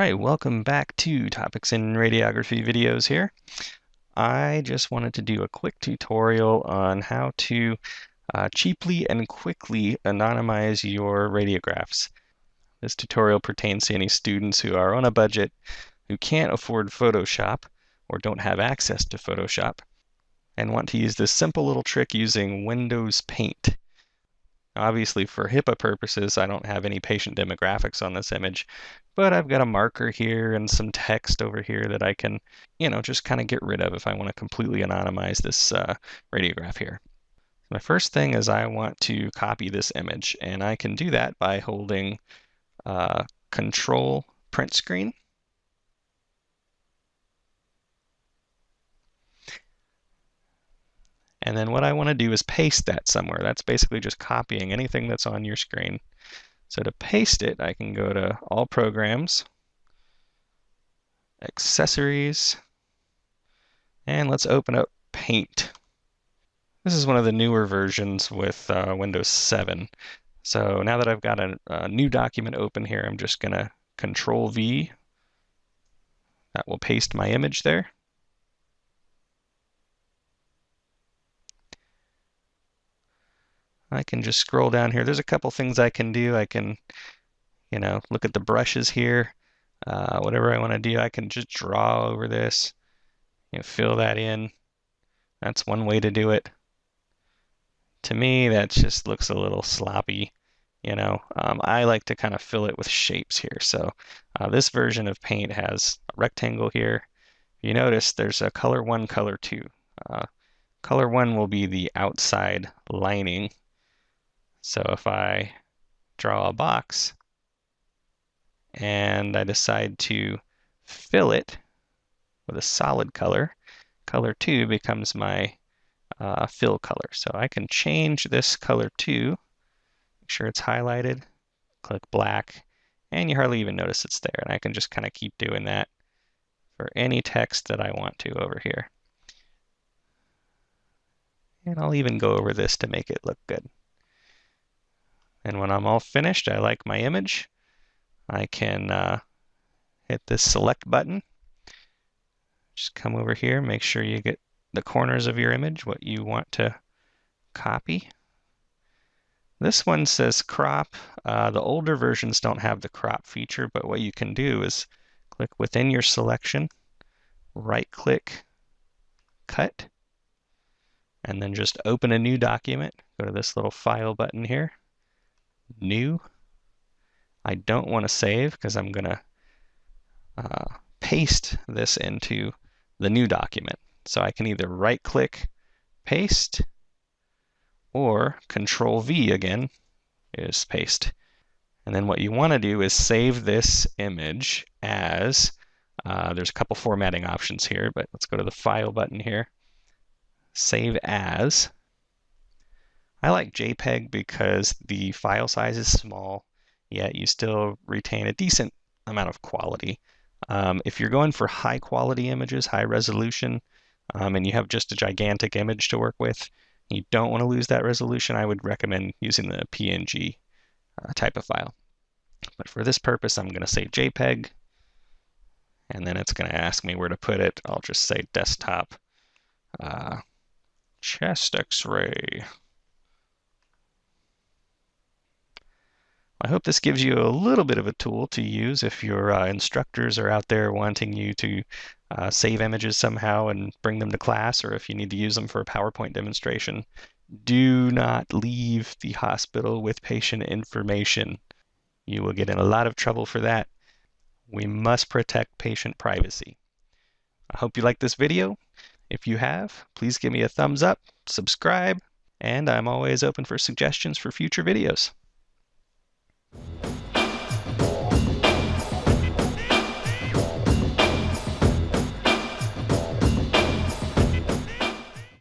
Alright, welcome back to Topics in Radiography videos here. I just wanted to do a quick tutorial on how to cheaply and quickly anonymize your radiographs. This tutorial pertains to any students who are on a budget, who can't afford Photoshop, or don't have access to Photoshop, and want to use this simple little trick using Windows Paint. Obviously, for HIPAA purposes, I don't have any patient demographics on this image, but I've got a marker here and some text over here that I can, just kind of get rid of if I want to completely anonymize this radiograph here. My first thing is I want to copy this image, and I can do that by holding Control Print Screen. And then what I want to do is paste that somewhere. That's basically just copying anything that's on your screen. So to paste it, I can go to All Programs, Accessories, and let's open up Paint. This is one of the newer versions with Windows 7. So now that I've got a new document open here, I'm just going to Control V. That will paste my image there. I can just scroll down here. There's a couple things I can do. I can, look at the brushes here. Whatever I want to do, I can just draw over this, fill that in. That's one way to do it. To me, that just looks a little sloppy. I like to kind of fill it with shapes here. So this version of Paint has a rectangle here. You notice there's a color 1, color 2. Color 1 will be the outside lining. So if I draw a box and I decide to fill it with a solid color, color 2 becomes my fill color. So I can change this color 2, make sure it's highlighted, click black, and you hardly even notice it's there. And I can just kind of keep doing that for any text that I want to over here. And I'll even go over this to make it look good. And when I'm all finished, I like my image. I can hit this select button. Just come over here, make sure you get the corners of your image, what you want to copy. This one says crop. The older versions don't have the crop feature, but what you can do is click within your selection, right-click, cut, and then just open a new document. Go to this little file button here. New. I don't want to save because I'm going to paste this into the new document. So I can either right click, paste, or Control V again is paste. And then what you want to do is save this image as, there's a couple formatting options here, but let's go to the file button here. Save as. I like JPEG because the file size is small, yet you still retain a decent amount of quality. If you're going for high quality images, high resolution, and you have just a gigantic image to work with, you don't want to lose that resolution, I would recommend using the PNG type of file. But for this purpose, I'm going to say JPEG, and then it's going to ask me where to put it. I'll just say desktop, chest x-ray. I hope this gives you a little bit of a tool to use if your instructors are out there wanting you to save images somehow and bring them to class, or if you need to use them for a PowerPoint demonstration. Do not leave the hospital with patient information. You will get in a lot of trouble for that. We must protect patient privacy. I hope you liked this video. If you have, please give me a thumbs up, subscribe, and I'm always open for suggestions for future videos.